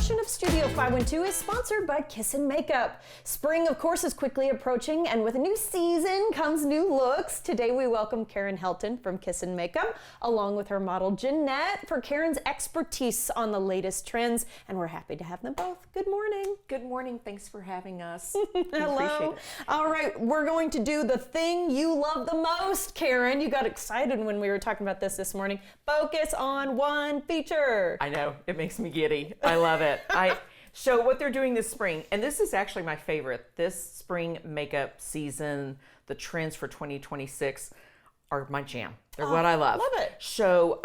portion of Studio 512 is sponsored by KXAN Makeup. Spring, of course, is quickly approaching, and with a new season comes new looks. Today we welcome Karen Helton from KXAN Makeup, along with her model Jeanette, for Karen's expertise on the latest trends, and we're happy to have them both. Good morning. Good morning. Thanks for having us. Hello. Appreciate it. All right, we're going to do the thing you love the most, Karen. You got excited when we were talking about this morning. Focus on one feature. I know, it makes me giddy. I love it. So what they're doing this spring, and this is actually my favorite, this spring makeup season, the trends for 2026 are my jam. They're what I love. Love it. So,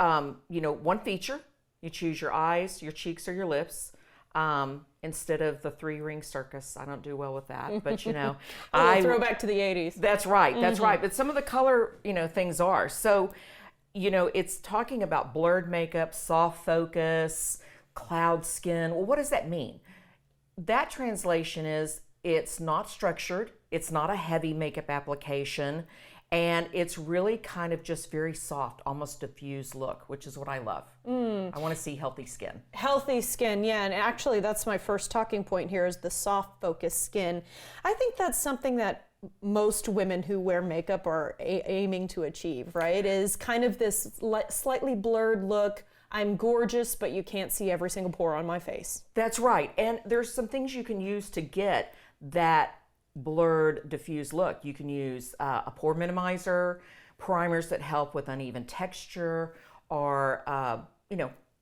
one feature, you choose your eyes, your cheeks, or your lips. Instead of the 3-ring circus. I don't do well with that, but I throw back to the 80s. That's right. That's right. But some of the color, things are. So, it's talking about blurred makeup, soft focus, cloud skin. Well, what does that mean? That translation is it's not structured. It's not a heavy makeup application. And it's really kind of just very soft, almost diffused look, which is what I love. I want to see healthy skin. Healthy skin, yeah. And actually, that's my first talking point here is the soft focus skin. I think that's something that most women who wear makeup are aiming to achieve, right? Is kind of this slightly blurred look. I'm gorgeous, but you can't see every single pore on my face. That's right. And there's some things you can use to get that blurred, diffused look. You can use a pore minimizer, primers that help with uneven texture, or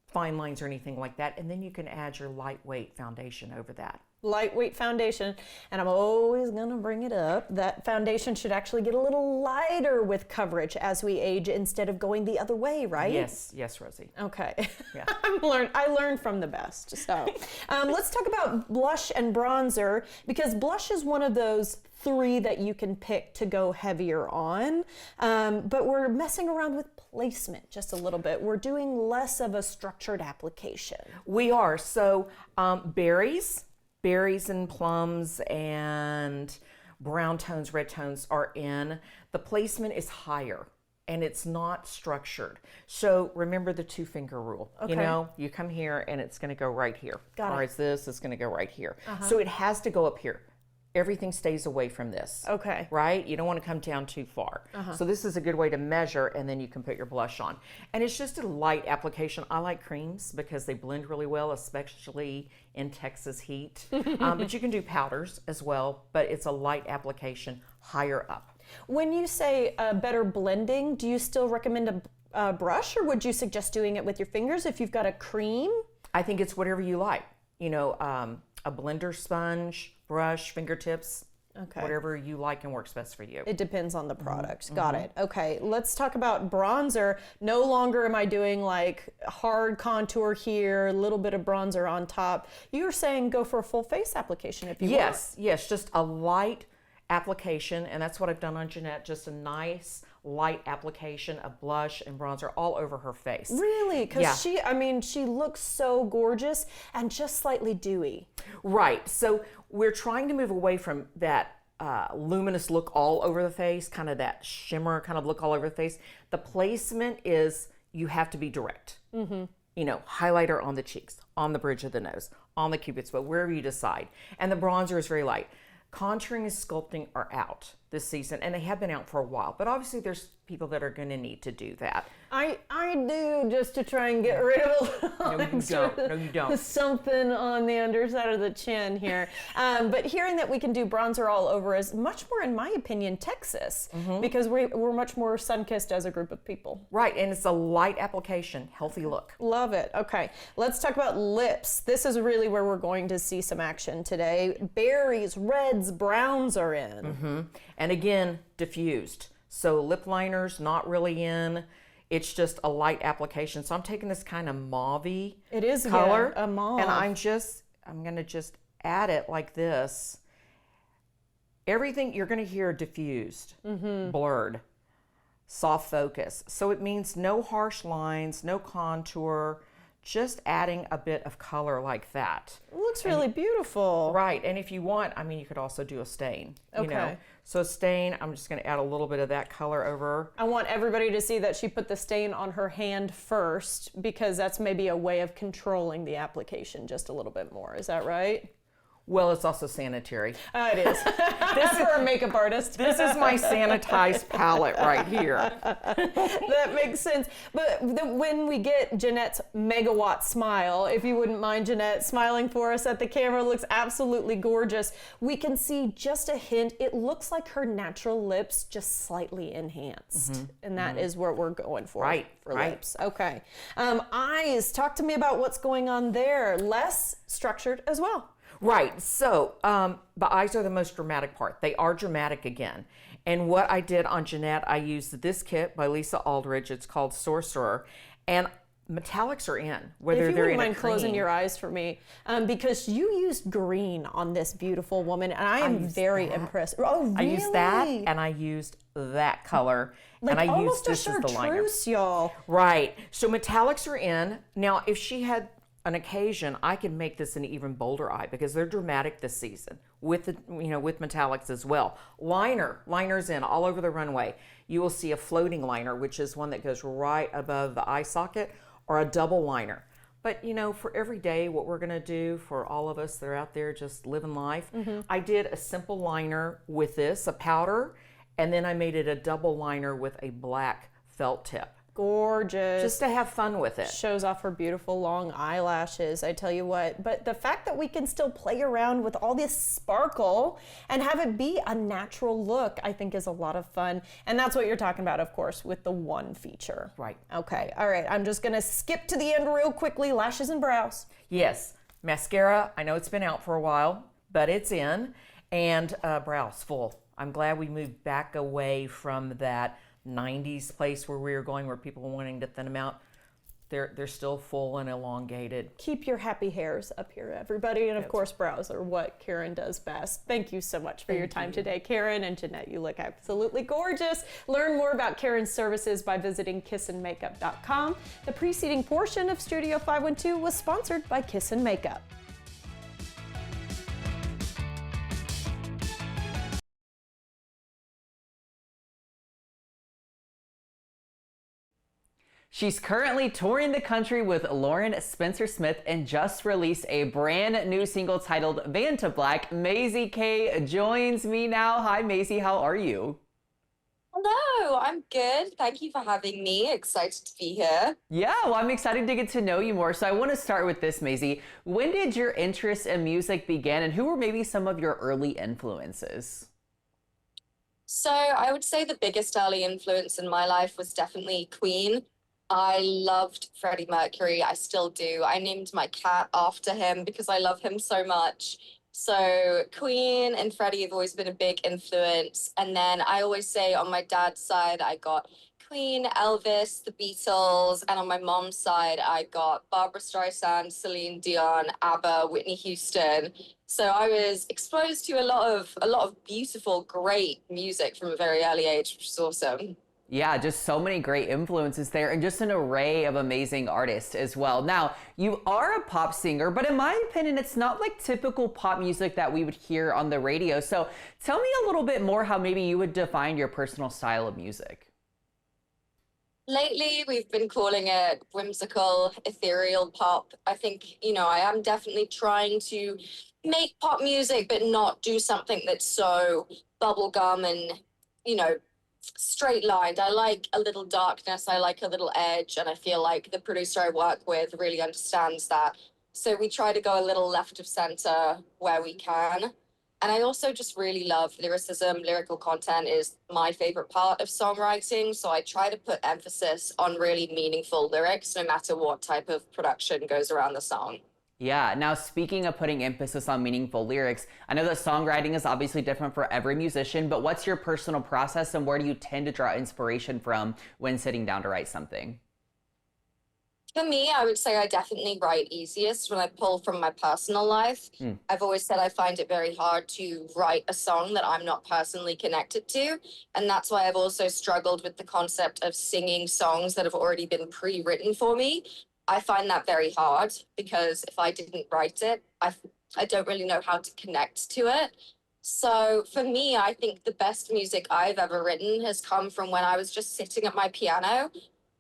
fine lines or anything like that. And then you can add your lightweight foundation over that. Lightweight foundation, and I'm always gonna bring it up, that foundation should actually get a little lighter with coverage as we age instead of going the other way, right? Yes, Rosie. Okay. Yeah. I learned from the best. So let's talk about blush and bronzer, because blush is one of those 3 that you can pick to go heavier on, but we're messing around with placement just a little bit. We're doing less of a structured application. We are. So berries and plums and brown tones, red tones are in. The placement is higher and it's not structured. So remember the 2-finger rule. Okay. You come here and it's going to go right here. Got it. Or it's going to go right here. So it has to go up here. Everything stays away from this. Okay. Right? You don't want to come down too far. So this is a good way to measure, and then you can put your blush on. And it's just a light application. I like creams because they blend really well, especially in Texas heat. But you can do powders as well, but it's a light application higher up. When you say better blending, do you still recommend a brush, or would you suggest doing it with your fingers if you've got a cream? I think it's whatever you like. A blender sponge, brush, fingertips, whatever you like and works best for you. It depends on the product. Got it. Okay, let's talk about bronzer. No longer am I doing like hard contour here, a little bit of bronzer on top. You're saying go for a full face application if you want. Yes, just a light application, and that's what I've done on Jeanette, just a nice light application of blush and bronzer all over her face. Really? Because she looks so gorgeous and just slightly dewy. Right. So we're trying to move away from that luminous look all over the face, kind of that shimmer kind of look all over the face. The placement is you have to be direct. Highlighter on the cheeks, on the bridge of the nose, on the cupid's bow, wherever you decide. And the bronzer is very light. Contouring and sculpting are out this season, and they have been out for a while, but obviously there's people that are going to need to do that. I do, just to try and get rid of a little No, you don't. something on the underside of the chin here. But hearing that we can do bronzer all over is much more, in my opinion, Texas, because we're much more sun-kissed as a group of people. Right, and it's a light application, healthy look. Love it. Okay, let's talk about lips. This is really where we're going to see some action today. Berries, reds, browns are in. And again, diffused. So lip liners, not really in. It's just a light application. So I'm taking this kind of mauve-y color. Yeah, a mauve. And I'm going to just add it like this. Everything you're going to hear diffused, blurred, soft focus. So it means no harsh lines, no contour, just adding a bit of color like that. It looks really beautiful. Right, and if you want, I mean, you could also do a stain, you know. Okay. So a stain, I'm just gonna add a little bit of that color over. I want everybody to see that she put the stain on her hand first, because that's maybe a way of controlling the application just a little bit more. Is that right? Well, it's also sanitary. It is. This is for a makeup artist. This is my sanitized palette right here. That makes sense. But when we get Jeanette's megawatt smile, if you wouldn't mind, Jeanette, smiling for us at the camera, looks absolutely gorgeous. We can see just a hint. It looks like her natural lips just slightly enhanced. And that is what we're going for. Right, For right. lips. Okay. Eyes. Talk to me about what's going on there. Less structured as well. Right, so the eyes are the most dramatic part. They are dramatic again. And what I did on Jeanette, I used this kit by Lisa Aldridge. It's called Sorcerer. And metallics are in, whether If you they're wouldn't in mind a cream. closing your eyes for me, because you used green on this beautiful woman, and I am very impressed. Oh, really? I used that, and I used that color, Like and I used almost a this as the liner. chartreuse, y'all. Right, so metallics are in. Now, if she had an occasion, I can make this an even bolder eye because they're dramatic this season with the, with metallics as well. Liners in all over the runway. You will see a floating liner, which is one that goes right above the eye socket, or a double liner. But for every day, what we're gonna do for all of us that are out there just living life, I did a simple liner with this, a powder, and then I made it a double liner with a black felt tip. Gorgeous. Just to have fun with it. Shows off her beautiful long eyelashes, I tell you what. But the fact that we can still play around with all this sparkle and have it be a natural look, I think is a lot of fun. And that's what you're talking about, of course, with the one feature. Right. Okay, all right. I'm just gonna skip to the end real quickly. Lashes and brows. Yes, mascara, I know it's been out for a while, but it's in. And brows, full. I'm glad we moved back away from that 90s place where we were going, where people were wanting to thin them out. They're still full and elongated. Keep your happy hairs up here, everybody. And of course, brows are what Karen does best. Thank you so much for your time today, Karen. And Jeanette, you look absolutely gorgeous. Learn more about Karen's services by visiting kissandmakeup.com. The preceding portion of Studio 512 was sponsored by Kiss and Makeup. She's currently touring the country with Lauren Spencer Smith and just released a brand new single titled Vanta Black. Maisie K joins me now. Hi, Maisie. How are you? Hello, I'm good. Thank you for having me. Excited to be here. Yeah, well, I'm excited to get to know you more. So I want to start with this, Maisie. When did your interest in music begin, and who were maybe some of your early influences? So I would say the biggest early influence in my life was definitely Queen. I loved Freddie Mercury. I still do. I named my cat after him because I love him so much. So Queen and Freddie have always been a big influence. And then I always say on my dad's side, I got Queen, Elvis, the Beatles. And on my mom's side, I got Barbara Streisand, Celine Dion, ABBA, Whitney Houston. So I was exposed to a lot of beautiful, great music from a very early age, which is awesome. Yeah, just so many great influences there and just an array of amazing artists as well. Now, you are a pop singer, but in my opinion, it's not like typical pop music that we would hear on the radio. So tell me a little bit more how maybe you would define your personal style of music. Lately, we've been calling it whimsical, ethereal pop. I think, I am definitely trying to make pop music, but not do something that's so bubblegum and, straight lined. I like a little darkness. I like a little edge. And I feel like the producer I work with really understands that. So we try to go a little left of center where we can. And I also just really love lyricism. Lyrical content is my favorite part of songwriting. So I try to put emphasis on really meaningful lyrics, no matter what type of production goes around the song. Yeah, now speaking of putting emphasis on meaningful lyrics, I know that songwriting is obviously different for every musician, but what's your personal process and where do you tend to draw inspiration from when sitting down to write something? For me, I would say I definitely write easiest when I pull from my personal life. I've always said I find it very hard to write a song that I'm not personally connected to. And that's why I've also struggled with the concept of singing songs that have already been pre-written for me. I find that very hard because if I didn't write it, I don't really know how to connect to it. So for me, I think the best music I've ever written has come from when I was just sitting at my piano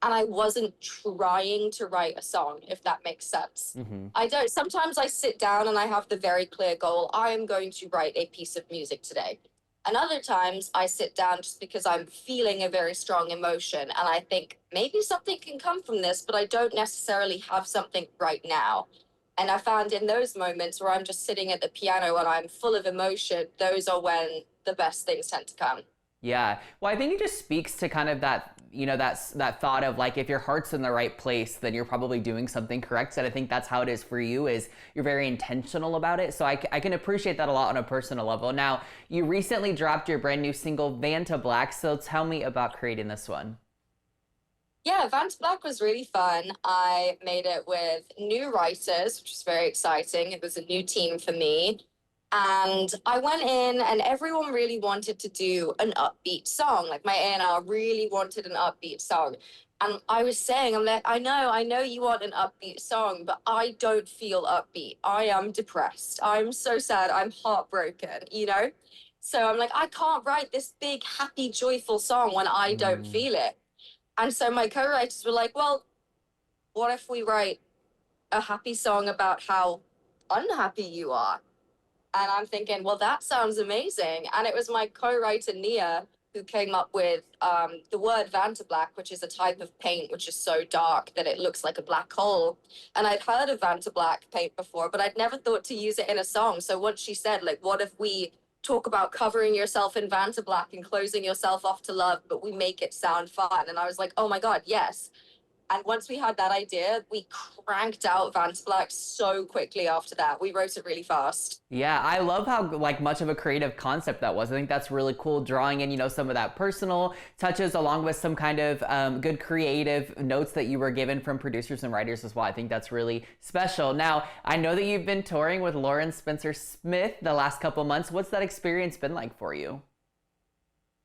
and I wasn't trying to write a song, if that makes sense. I don't, sometimes I sit down and I have the very clear goal, I am going to write a piece of music today. And other times I sit down just because I'm feeling a very strong emotion and I think maybe something can come from this, but I don't necessarily have something right now. And I found in those moments where I'm just sitting at the piano and I'm full of emotion, those are when the best things tend to come. Yeah. Well, I think it just speaks to kind of that, that thought of like, if your heart's in the right place, then you're probably doing something correct. And I think that's how it is for you, is you're very intentional about it. So I can appreciate that a lot on a personal level. Now, you recently dropped your brand new single, Vanta Black. So tell me about creating this one. Yeah, Vanta Black was really fun. I made it with new writers, which was very exciting. It was a new team for me. And I went in and everyone really wanted to do an upbeat song. Like my A&R really wanted an upbeat song. And I was saying, I'm like, I know you want an upbeat song, but I don't feel upbeat. I am depressed. I'm so sad. I'm heartbroken, you know? So I'm like, I can't write this big, happy, joyful song when I don't feel it. And so my co-writers were like, well, what if we write a happy song about how unhappy you are? And I'm thinking, well, that sounds amazing. And it was my co-writer, Nia, who came up with the word Vanta Black, which is a type of paint which is so dark that it looks like a black hole. And I'd heard of Vanta Black paint before, but I'd never thought to use it in a song. So once she said, like, what if we talk about covering yourself in Vanta Black and closing yourself off to love, but we make it sound fun? And I was like, oh my God, yes. And once we had that idea, we cranked out Vanta Black so quickly after that. We wrote it really fast. Yeah, I love how like much of a creative concept that was. I think that's really cool, drawing in, some of that personal touches along with some kind of good creative notes that you were given from producers and writers as well. I think that's really special. Now, I know that you've been touring with Lauren Spencer Smith the last couple months. What's that experience been like for you?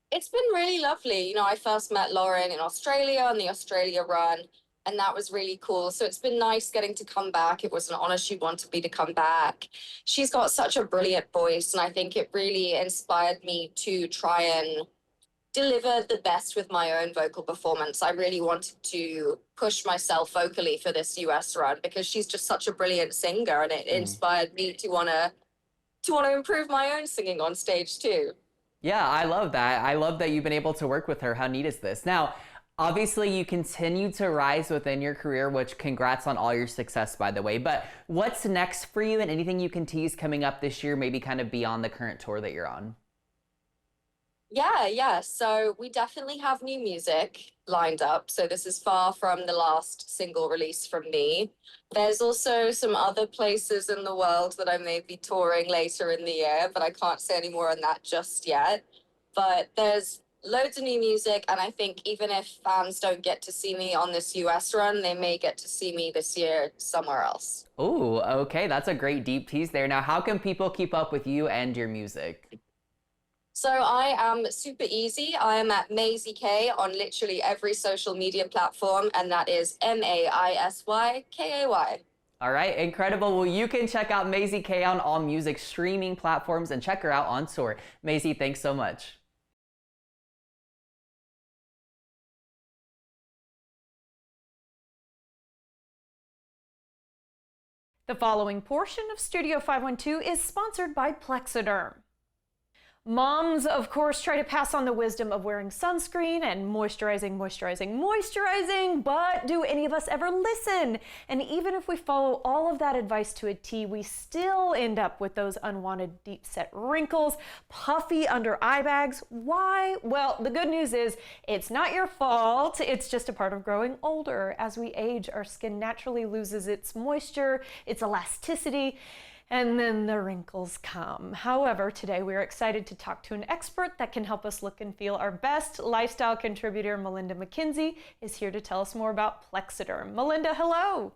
It's been really lovely. I first met Lauren in Australia on the Australia run, and that was really cool. So it's been nice getting to come back. It was an honor she wanted me to come back. She's got such a brilliant voice, and I think it really inspired me to try and deliver the best with my own vocal performance. I really wanted to push myself vocally for this US run because she's just such a brilliant singer, and it inspired me to want to improve my own singing on stage too. Yeah, I love that. I love that you've been able to work with her. How neat is this? Now, obviously, you continue to rise within your career, which congrats on all your success, by the way. But what's next for you, and anything you can tease coming up this year, maybe kind of beyond the current tour that you're on? Yeah. So we definitely have new music lined up. So this is far from the last single release from me. There's also some other places in the world that I may be touring later in the year, but I can't say any more on that just yet. But there's loads of new music, and I think even if fans don't get to see me on this US run, they may get to see me this year somewhere else. Oh, okay. That's a great deep tease there. Now, how can people keep up with you and your music? So I am super easy. I am at Maisie K on literally every social media platform, and that is MAISYKAY. All right, incredible. Well, you can check out Maisie K on all music streaming platforms and check her out on tour. Maisie, thanks so much. The following portion of Studio 512 is sponsored by Plexiderm. Moms, of course, try to pass on the wisdom of wearing sunscreen and moisturizing, but do any of us ever listen? And even if we follow all of that advice to a T, we still end up with those unwanted deep-set wrinkles, puffy under eye bags. Why? Well, the good news is it's not your fault. It's just a part of growing older. As we age, our skin naturally loses its moisture, its elasticity, and then the wrinkles come. However, today we're excited to talk to an expert that can help us look and feel our best. Lifestyle contributor Melinda McKenzie is here to tell us more about Plexiderm. Melinda, hello.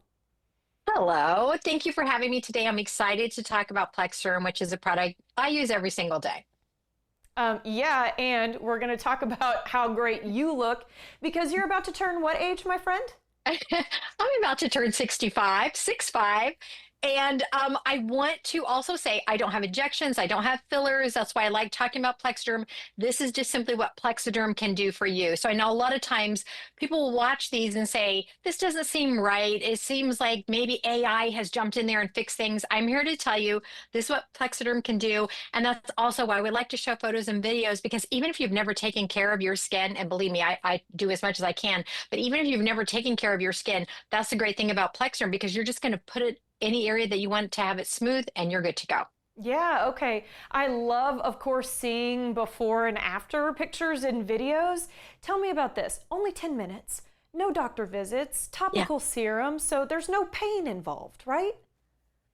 Hello. Thank you for having me today. I'm excited to talk about Plexiderm, which is a product I use every single day. Yeah, and we're going to talk about how great you look because you're about to turn what age, my friend? I'm about to turn 65, 6'5". And I want to also say I don't have injections, I don't have fillers. That's why I like talking about Plexderm. This is just simply what Plexaderm can do for you. So I know a lot of times people will watch these and say, this doesn't seem right. It seems like maybe AI has jumped in there and fixed things. I'm here to tell you this is what Plexaderm can do. And that's also why we like to show photos and videos, because even if you've never taken care of your skin, and believe me, I do as much as I can, but even if you've never taken care of your skin, that's the great thing about Plexderm, because you're just going to put it any area that you want to have it smooth and you're good to go. Yeah, okay. I love, of course, seeing before and after pictures and videos. Tell me about this. Only 10 minutes, no doctor visits, Yeah. topical serum, so there's no pain involved, right?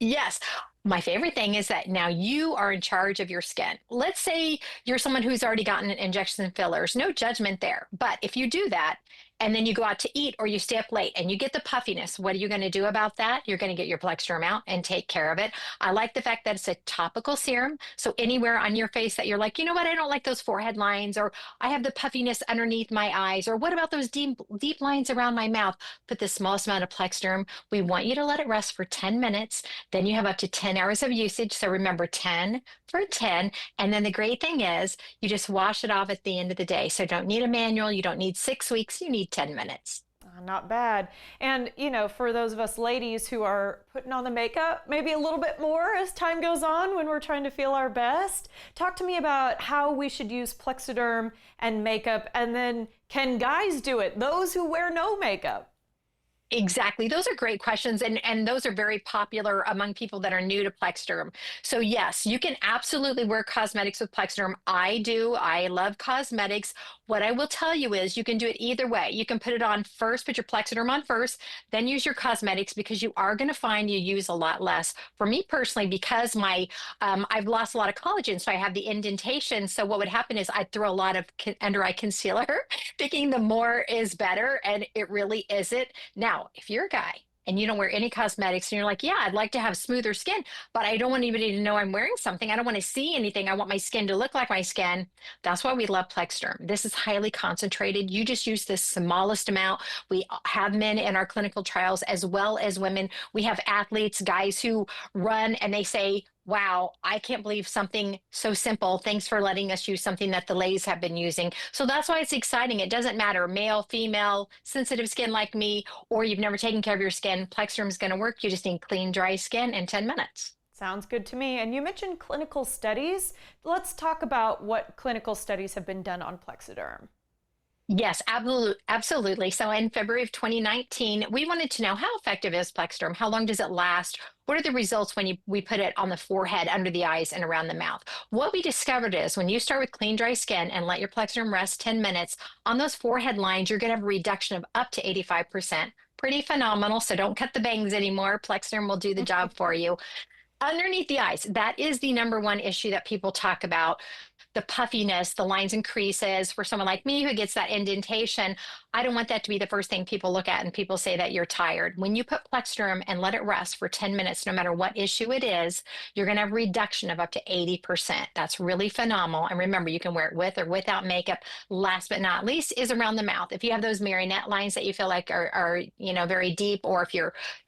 Yes. My favorite thing is that now you are in charge of your skin. Let's say you're someone who's already gotten injections and fillers, no judgment there. But if you do that and then you go out to eat or you stay up late and you get the puffiness, what are you going to do about that? You're going to get your Plexderm out and take care of it. I like the fact that it's a topical serum. So anywhere on your face that you're like, you know what, I don't like those forehead lines, or I have the puffiness underneath my eyes, or what about those deep lines around my mouth? Put the smallest amount of Plexderm. We want you to let it rest for 10 minutes. Then you have up to 10 hours of usage. So remember 10 for 10. And then the great thing is you just wash it off at the end of the day. So don't need a manual. You don't need 6 weeks. You need 10 minutes. Not bad. And, you know, for those of us ladies who are putting on the makeup, maybe a little bit more as time goes on when we're trying to feel our best, talk to me about how we should use Plexaderm and makeup. And then can guys do it? Those who wear no makeup? Exactly. Those are great questions. And those are very popular among people that are new to Plexderm. So yes, you can absolutely wear cosmetics with Plexderm. I do. I love cosmetics. What I will tell you is you can do it either way. You can put it on first, put your Plexaderm on first, then use your cosmetics, because you are going to find you use a lot less. For me personally, because I've lost a lot of collagen, so I have the indentation. So what would happen is I'd throw a lot of under eye concealer, thinking the more is better, and it really isn't. Now, if you're a guy and you don't wear any cosmetics and you're like, yeah, I'd like to have smoother skin, but I don't want anybody to know I'm wearing something. I don't want to see anything. I want my skin to look like my skin. That's why we love Plexderm. This is highly concentrated. You just use the smallest amount. We have men in our clinical trials as well as women. We have athletes, guys who run, and they say, wow, I can't believe something so simple. Thanks for letting us use something that the ladies have been using. So that's why it's exciting. It doesn't matter, male, female, sensitive skin like me, or you've never taken care of your skin. Plexderm is going to work. You just need clean, dry skin in 10 minutes. Sounds good to me. And you mentioned clinical studies. Let's talk about what clinical studies have been done on Plexaderm. Yes, absolutely. So in February of 2019, we wanted to know, how effective is Plexderm? How long does it last? What are the results when we put it on the forehead, under the eyes, and around the mouth? What we discovered is when you start with clean, dry skin and let your Plexderm rest 10 minutes, on those forehead lines, you're going to have a reduction of up to 85%. Pretty phenomenal. So don't cut the bangs anymore. Plexderm will do the job for you. Underneath the eyes, that is the number one issue that people talk about. The puffiness, the lines and creases. For someone like me who gets that indentation, I don't want that to be the first thing people look at and people say that you're tired. When you put Plexderm and let it rest for 10 minutes, no matter what issue it is, you're going to have a reduction of up to 80%. That's really phenomenal. And remember, you can wear it with or without makeup. Last but not least is around the mouth. If you have those marionette lines that you feel like are very deep, or if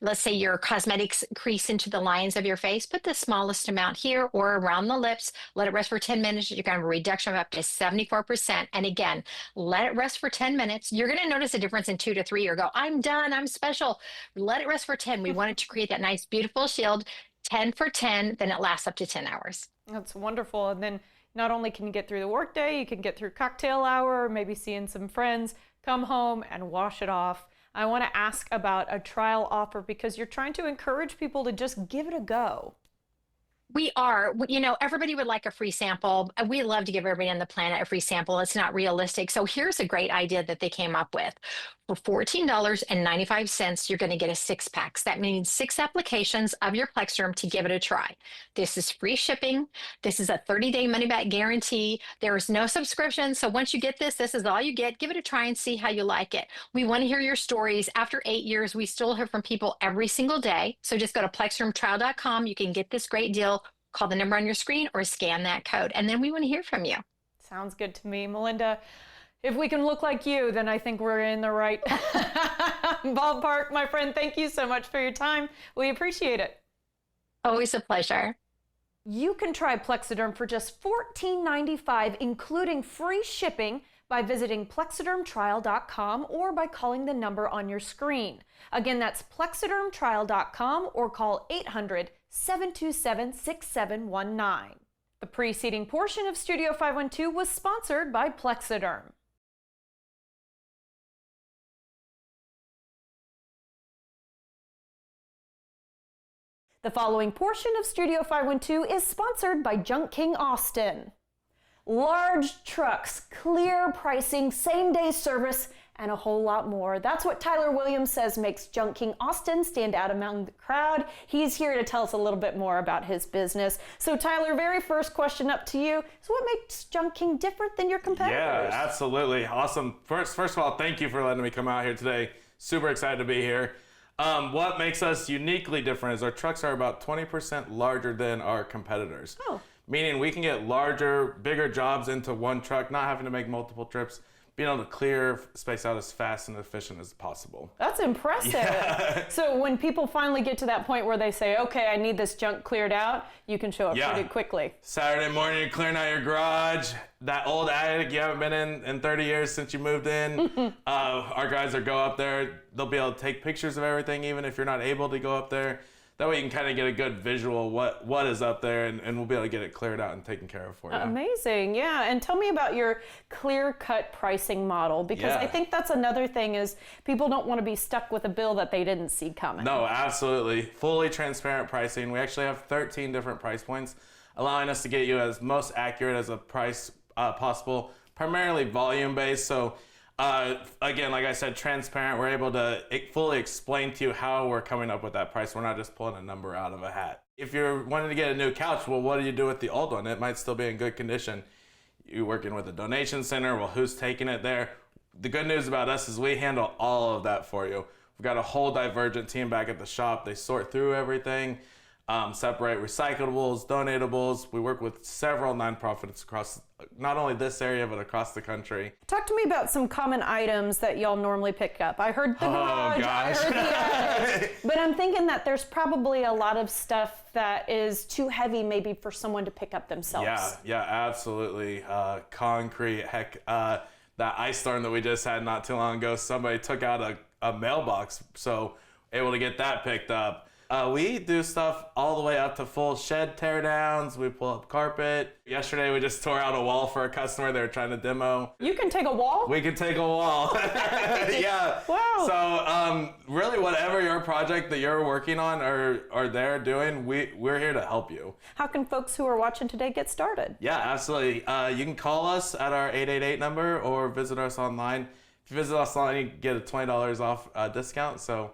let's say your cosmetics crease into the lines of your face, put the smallest amount here or around the lips, let it rest for 10 minutes. You're going to have a reduction of up to 74%. And again, let it rest for 10 minutes. You're going to notice a difference in 2 to 3 or go, I'm done, I'm special. Let it rest for 10. We want it to create that nice, beautiful shield. 10 for 10, then it lasts up to 10 hours. That's wonderful. And then not only can you get through the workday, you can get through cocktail hour, maybe seeing some friends, come home and wash it off. I want to ask about a trial offer, because you're trying to encourage people to just give it a go. We are, everybody would like a free sample. We love to give everybody on the planet a free sample. It's not realistic. So here's a great idea that they came up with. For $14.95, you're going to get a 6-pack. So that means 6 applications of your Plexderm to give it a try. This is free shipping. This is a 30-day money-back guarantee. There is no subscription. So once you get this is all you get. Give it a try and see how you like it. We want to hear your stories. After 8 years, we still hear from people every single day. So just go to plexdermtrial.com. You can get this great deal. Call the number on your screen or scan that code. And then we want to hear from you. Sounds good to me. Melinda, if we can look like you, then I think we're in the right Ballpark, my friend, thank you so much for your time. We appreciate it. Always a pleasure. You can try Plexiderm for just $14.95, including free shipping, by visiting plexidermtrial.com or by calling the number on your screen. Again, that's plexidermtrial.com or call 800-727-6719. The preceding portion of Studio 512 was sponsored by Plexiderm. The following portion of Studio 512 is sponsored by Junk King Austin. Large trucks, clear pricing, same-day service, and a whole lot more. That's what Tyler Williams says makes Junk King Austin stand out among the crowd. He's here to tell us a little bit more about his business. So Tyler, very first question up to you. So what makes Junk King different than your competitors? Yeah, absolutely. Awesome. First of all, thank you for letting me come out here today. Super excited to be here. What makes us uniquely different is our trucks are about 20% larger than our competitors. Oh. Meaning we can get larger, bigger jobs into one truck, not having to make multiple trips, being able to clear space out as fast and efficient as possible. That's impressive. Yeah. So when people finally get to that point where they say, okay, I need this junk cleared out, you can show up pretty quickly. Saturday morning, you're clearing out your garage, that old attic you haven't been in 30 years since you moved in. Our guys will go up there. They'll be able to take pictures of everything, even if you're not able to go up there. That way you can kind of get a good visual what is up there, and we'll be able to get it cleared out and taken care of for you. Amazing, yeah. And tell me about your clear-cut pricing model, because I think that's another thing is people don't want to be stuck with a bill that they didn't see coming. No, absolutely. Fully transparent pricing. We actually have 13 different price points, allowing us to get you as most accurate as a price possible, primarily volume-based. So again, like I said, transparent. We're able to fully explain to you how we're coming up with that price. We're not just pulling a number out of a hat. If you're wanting to get a new couch, well, what do you do with the old one? It might still be in good condition. You're working with a donation center. Well, who's taking it there? The good news about us is we handle all of that for you. We've got a whole Divergent team back at the shop. They sort through everything, separate recyclables, donatables. We work with several nonprofits across not only this area, but across the country. Talk to me about some common items that y'all normally pick up. I heard the garage, I heard the attic, but I'm thinking that there's probably a lot of stuff that is too heavy maybe for someone to pick up themselves. Yeah, absolutely. Concrete, heck, that ice storm that we just had not too long ago, somebody took out a mailbox, so able to get that picked up. We do stuff all the way up to full shed teardowns. We pull up carpet. Yesterday, we just tore out a wall for a customer they were trying to demo. You can take a wall? We can take a wall. Yeah. Wow. So really, whatever your project that you're working on or they're doing, we're here to help you. How can folks who are watching today get started? Yeah, absolutely. You can call us at our 888 number or visit us online. If you visit us online, you get a $20 off discount. So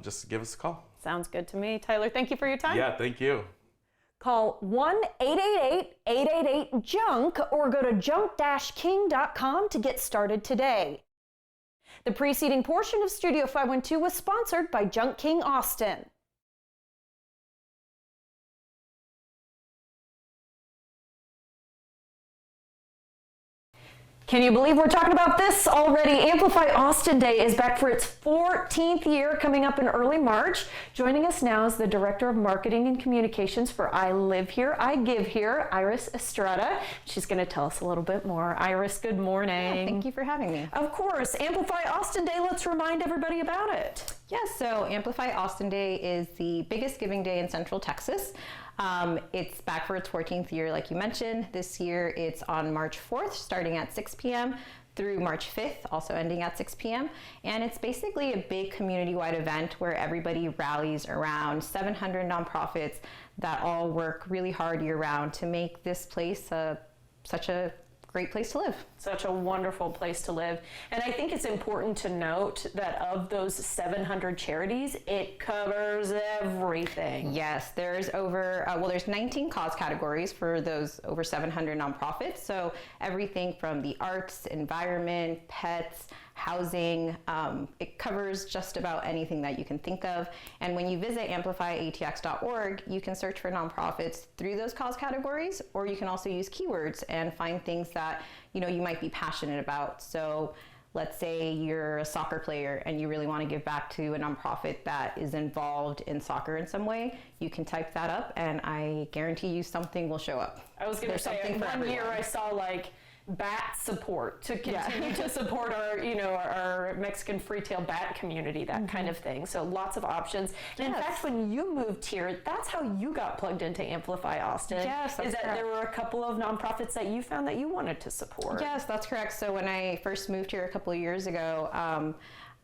just give us a call. Sounds good to me. Tyler, thank you for your time. Yeah, thank you. Call 1-888-888-JUNK or go to junk-king.com to get started today. The preceding portion of Studio 512 was sponsored by Junk King Austin. Can you believe we're talking about this already? Amplify Austin Day is back for its 14th year, coming up in early March. Joining us now is the Director of Marketing and Communications for I Live Here, I Give Here, Iris Estrada. She's going to tell us a little bit more. Iris, good morning. Yeah, thank you for having me. Of course. Amplify Austin Day, let's remind everybody about it. Yes, so Amplify Austin Day is the biggest giving day in Central Texas. It's back for its 14th year, like you mentioned. This year it's on March 4th, starting at 6 p.m. through March 5th, also ending at 6 p.m. And it's basically a big community-wide event where everybody rallies around 700 nonprofits that all work really hard year-round to make this place such a great place to live. Such a wonderful place to live. And I think it's important to note that of those 700 charities, it covers everything. Yes, there's over, there's 19 cause categories for those over 700 nonprofits. So everything from the arts, environment, pets, housing, it covers just about anything that you can think of. And when you visit amplifyatx.org, you can search for nonprofits through those cause categories, or you can also use keywords and find things that you might be passionate about. So let's say you're a soccer player and you really want to give back to a nonprofit that is involved in soccer in some way, you can type that up and I guarantee you something will show up. I was going to say, something for one year everyone. I saw like bat support to continue to support our, you know, our Mexican free-tail bat community, that kind of thing. So lots of options. And in fact, when you moved here, that's how you got plugged into Amplify Austin. Yes, that's is that correct. there were a couple of nonprofits that you found that you wanted to support. Yes, that's correct. So when I first moved here a couple of years ago,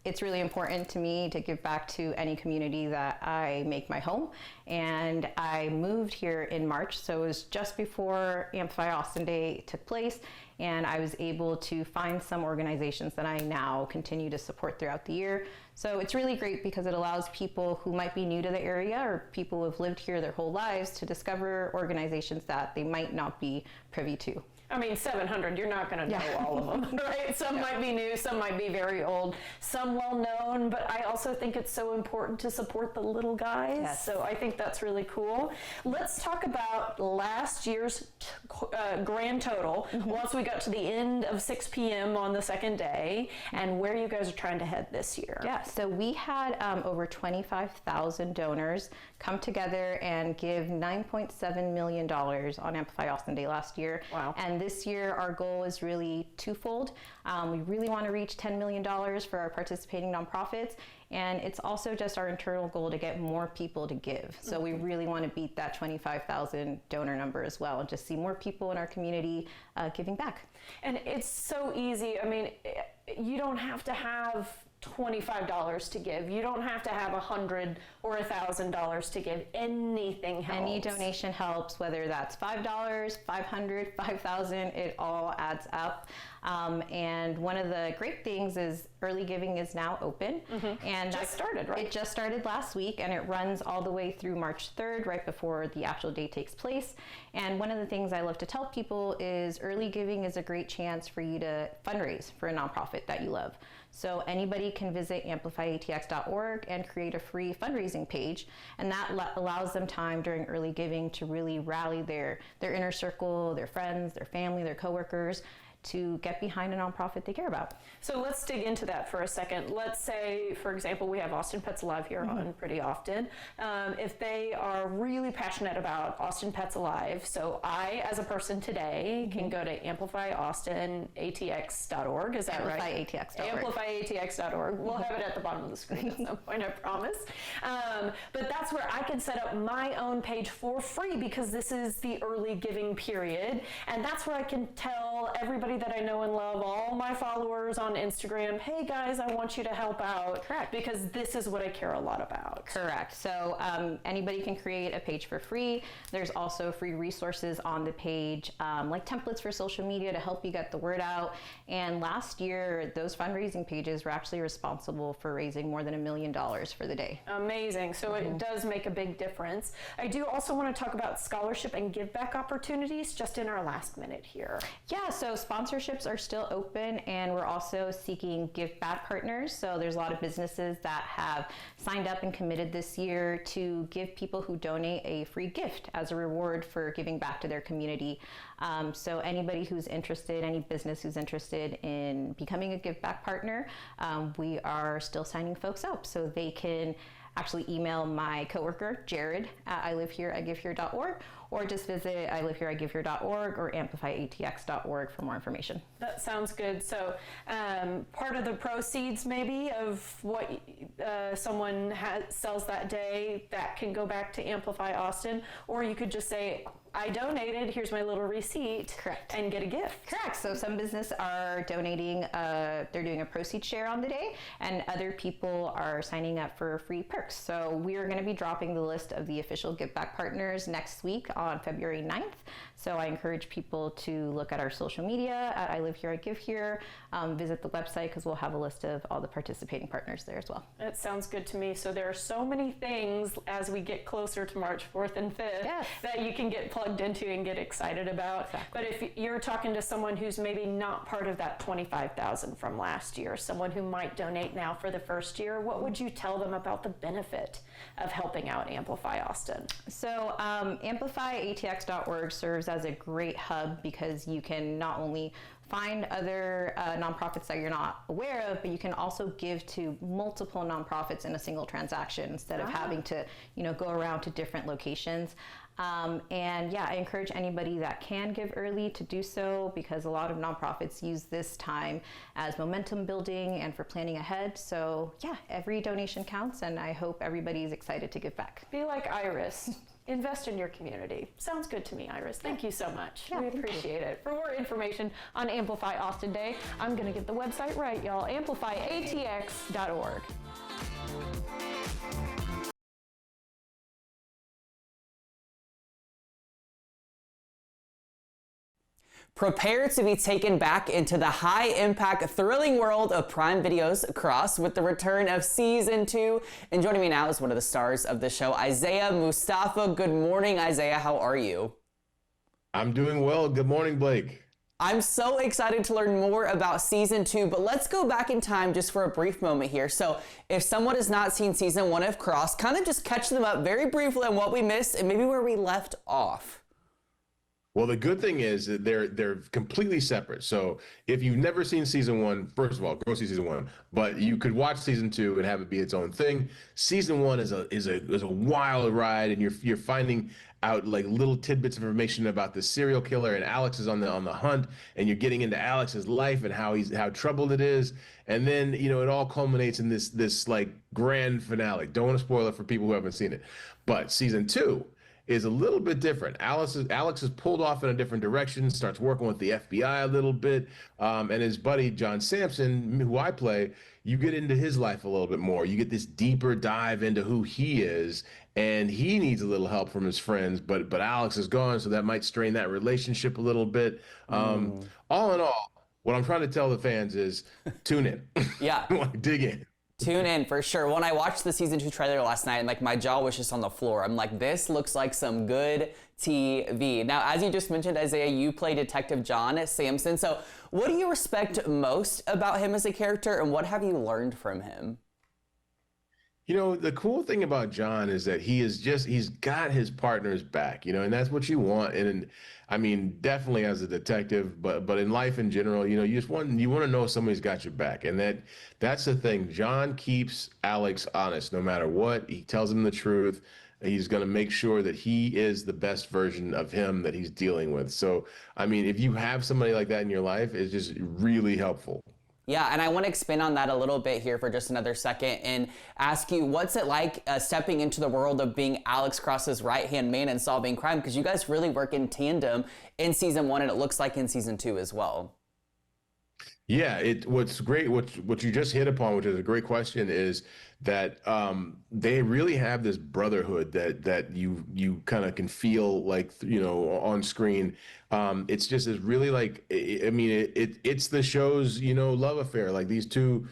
it's really important to me to give back to any community that I make my home. And I moved here in March, so it was just before Amplify Austin Day took place. And I was able to find some organizations that I now continue to support throughout the year. So it's really great because it allows people who might be new to the area or people who have lived here their whole lives to discover organizations that they might not be privy to. I mean, 700, you're not going to know all of them, right? Some might be new, some might be very old, some well known, but I also think it's so important to support the little guys. Yes. So I think that's really cool. Let's talk about last year's grand total once we got to the end of 6 p.m. on the second day, and where you guys are trying to head this year. Yeah, so we had over 25,000 donors come together and give $9.7 million on Amplify Austin Day last year. Wow. And this year our goal is really twofold. We really want to reach $10 million for our participating nonprofits, and it's also just our internal goal to get more people to give. So we really want to beat that 25,000 donor number as well and just see more people in our community giving back. And it's so easy. I mean, you don't have to have $25 to give. You don't have to have $100 or $1,000 to give. Anything helps. Any donation helps, whether that's $5, $500, $5,000, it all adds up. And one of the great things is early giving is now open. And Just started, right? It just started last week, and it runs all the way through March 3rd, right before the actual day takes place. And one of the things I love to tell people is early giving is a great chance for you to fundraise for a nonprofit that you love. So anybody can visit amplifyatx.org and create a free fundraising page, and that allows them time during early giving to really rally their inner circle, their friends, their family, their coworkers, to get behind a nonprofit they care about. So let's dig into that for a second. Let's say, for example, we have Austin Pets Alive here on pretty often. If they are really passionate about Austin Pets Alive, so I, as a person today, can go to amplifyaustinatx.org. Is that right? Amplifyatx.org. Amplifyatx.org. We'll have it at the bottom of the screen at some point, I promise. But that's where I can set up my own page for free because this is the early giving period. And that's where I can tell everybody that I know and love, all my followers on Instagram, hey guys, I want you to help out. Correct. Because this is what I care a lot about. Correct. So anybody can create a page for free. There's also free resources on the page, like templates for social media to help you get the word out. And last year, those fundraising pages were actually responsible for raising more than $1 million for the day. Amazing. So it does make a big difference. I do also want to talk about scholarship and give back opportunities just in our last minute here. Yeah, so sponsorships are still open, and we're also seeking give back partners. So there's a lot of businesses that have signed up and committed this year to give people who donate a free gift as a reward for giving back to their community. So anybody who's interested, any business who's interested in becoming a give back partner, we are still signing folks up, so they can actually email my coworker, Jared, at ilivehereigivehere.org, or just visit ilivehereigivehere.org or amplifyatx.org for more information. That sounds good. So part of the proceeds maybe of what someone sells that day, that can go back to Amplify Austin, or you could just say, I donated, here's my little receipt. Correct. And get a gift. Correct. So some business are donating, they're doing a proceed share on the day, and other people are signing up for free perks. So we are going to be dropping the list of the official Give Back partners next week on February 9th. So I encourage people to look at our social media at I Live Here, I Give Here, visit the website because we'll have a list of all the participating partners there as well. That sounds good to me. So there are so many things as we get closer to March 4th and 5th Yes. that you can get plugged plugged into and get excited about. But if you're talking to someone who's maybe not part of that 25,000 from last year, someone who might donate now for the first year, what would you tell them about the benefit of helping out Amplify Austin? So amplifyatx.org serves as a great hub because you can not only find other nonprofits that you're not aware of, but you can also give to multiple nonprofits in a single transaction instead of having to, go around to different locations. And yeah, I encourage anybody that can give early to do so because a lot of nonprofits use this time as momentum building and for planning ahead. So yeah, every donation counts, and I hope everybody's excited to give back. Be like Iris. Invest in your community. Sounds good to me, Iris. Thank you so much. Yeah, we appreciate it. For more information on Amplify Austin Day, I'm going to get the website right, y'all. amplifyatx.org. Prepare to be taken back into the high-impact, thrilling world of Prime Video's Cross with the return of Season 2. And joining me now is one of the stars of the show, Isaiah Mustafa. Good morning, Isaiah. How are you? I'm doing well. Good morning, Blake. I'm so excited to learn more about Season 2, but let's go back in time just for a brief moment here. So if someone has not seen Season 1 of Cross, kind of just catch them up very briefly on what we missed and maybe where we left off. Well, the good thing is that they're completely separate. So if you've never seen Season 1, first of all, go see Season 1, but you could watch Season 2 and have it be its own thing. Season 1 is a wild ride, and you're finding out like little tidbits of information about the serial killer, and Alex is on the hunt, and you're getting into Alex's life and how troubled it is. And then, it all culminates in this like grand finale. Don't want to spoil it for people who haven't seen it. But Season 2 is a little bit different. Alex is pulled off in a different direction, starts working with the FBI a little bit, and his buddy John Sampson, who I play, you get into his life a little bit more. You get this deeper dive into who he is, and he needs a little help from his friends, but Alex is gone, so that might strain that relationship a little bit. All in all, what I'm trying to tell the fans is tune in. Yeah. Dig in. Tune in for sure. When I watched the Season 2 trailer last night, like my jaw was just on the floor. I'm like, this looks like some good TV. Now, as you just mentioned, Isaiah, you play Detective John Sampson. So what do you respect most about him as a character, and what have you learned from him? The cool thing about John is that he's got his partner's back, and that's what you want. And I mean, definitely as a detective, but in life in general, you just want to know somebody's got your back. And that's the thing. John keeps Alex honest no matter what. He tells him the truth. He's going to make sure that he is the best version of him that he's dealing with. So, I mean, if you have somebody like that in your life, it's just really helpful. Yeah, and I want to expand on that a little bit here for just another second and ask you, what's it like stepping into the world of being Alex Cross's right-hand man and solving crime? Because you guys really work in tandem in Season 1, and it looks like in Season 2 as well. Yeah, what's great, what you just hit upon, which is a great question, is that they really have this brotherhood that you kind of can feel like on screen. It's just is really like, I mean, it's the show's love affair, like these two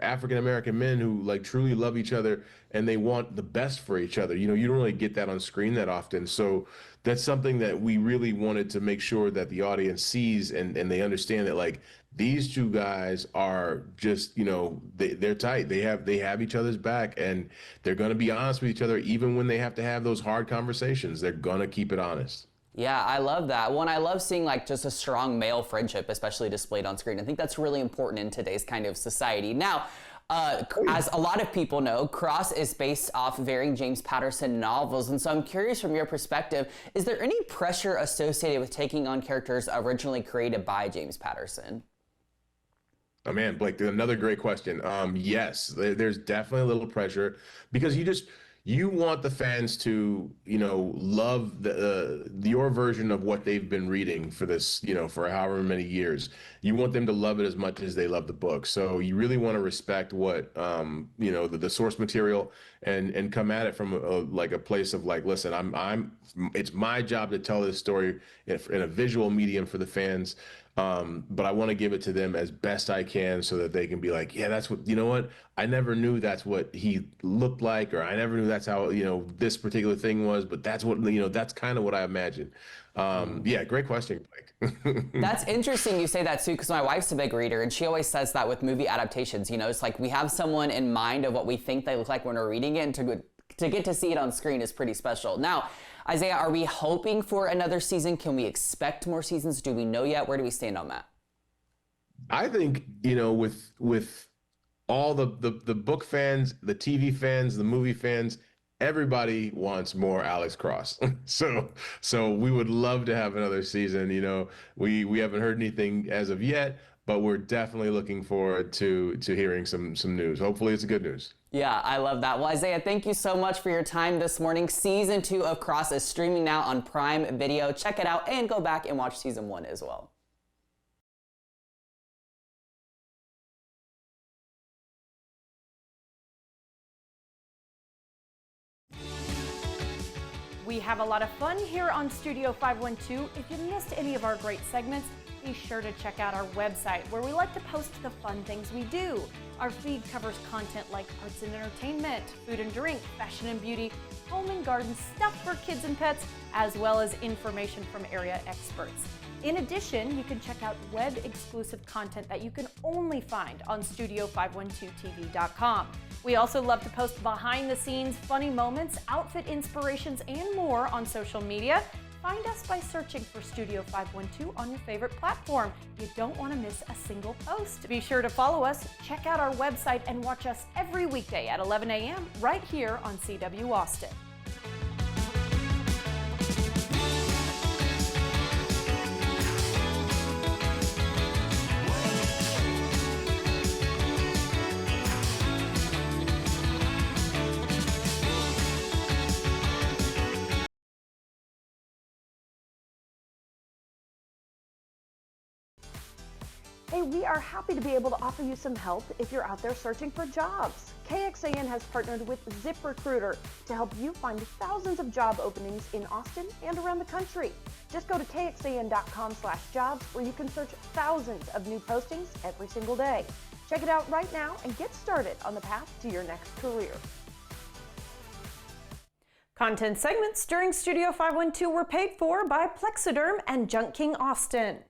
African American men who like truly love each other and they want the best for each other. You don't really get that on screen that often. So that's something that we really wanted to make sure that the audience sees and they understand that like these two guys are just, they're tight. They have each other's back, and they're going to be honest with each other even when they have to have those hard conversations. They're going to keep it honest. Yeah, I love that. Well, and I love seeing like just a strong male friendship, especially displayed on screen. I think that's really important in today's kind of society. Now, as a lot of people know, Cross is based off varying James Patterson novels. And so I'm curious from your perspective, is there any pressure associated with taking on characters originally created by James Patterson? Oh man, Blake, another great question. Yes, there's definitely a little pressure because you want the fans to, love your version of what they've been reading for this, for however many years. You want them to love it as much as they love the book. So you really want to respect what, the source material and come at it from a place of like, listen, it's my job to tell this story in a visual medium for the fans. But I want to give it to them as best I can so that they can be like, yeah, that's what, you know what? I never knew that's what he looked like, or I never knew that's how, this particular thing was, but that's what, that's kind of what I imagined. Yeah, great question, Blake. That's interesting you say that too, because my wife's a big reader and she always says that with movie adaptations. It's like we have someone in mind of what we think they look like when we're reading it, and to get to see it on screen is pretty special. Now, Isaiah, are we hoping for another season? Can we expect more seasons? Do we know yet? Where do we stand on that? I think, with all the book fans, the TV fans, the movie fans, everybody wants more Alex Cross. So we would love to have another season. We haven't heard anything as of yet, but we're definitely looking forward to hearing some news. Hopefully it's good news. Yeah, I love that. Well, Isaiah, thank you so much for your time this morning. Season 2 of Cross is streaming now on Prime Video. Check it out and go back and watch Season 1 as well. We have a lot of fun here on Studio 512. If you missed any of our great segments, be sure to check out our website where we like to post the fun things we do. Our feed covers content like arts and entertainment, food and drink, fashion and beauty, home and garden, stuff for kids and pets, as well as information from area experts. In addition, you can check out web-exclusive content that you can only find on Studio512TV.com. We also love to post behind-the-scenes funny moments, outfit inspirations, and more on social media. Find us by searching for Studio 512 on your favorite platform. You don't want to miss a single post. Be sure to follow us, check out our website, and watch us every weekday at 11 a.m. right here on CW Austin. Hey, we are happy to be able to offer you some help if you're out there searching for jobs. KXAN has partnered with ZipRecruiter to help you find thousands of job openings in Austin and around the country. Just go to kxan.com/jobs where you can search thousands of new postings every single day. Check it out right now and get started on the path to your next career. Content segments during Studio 512 were paid for by Plexiderm and Junk King Austin.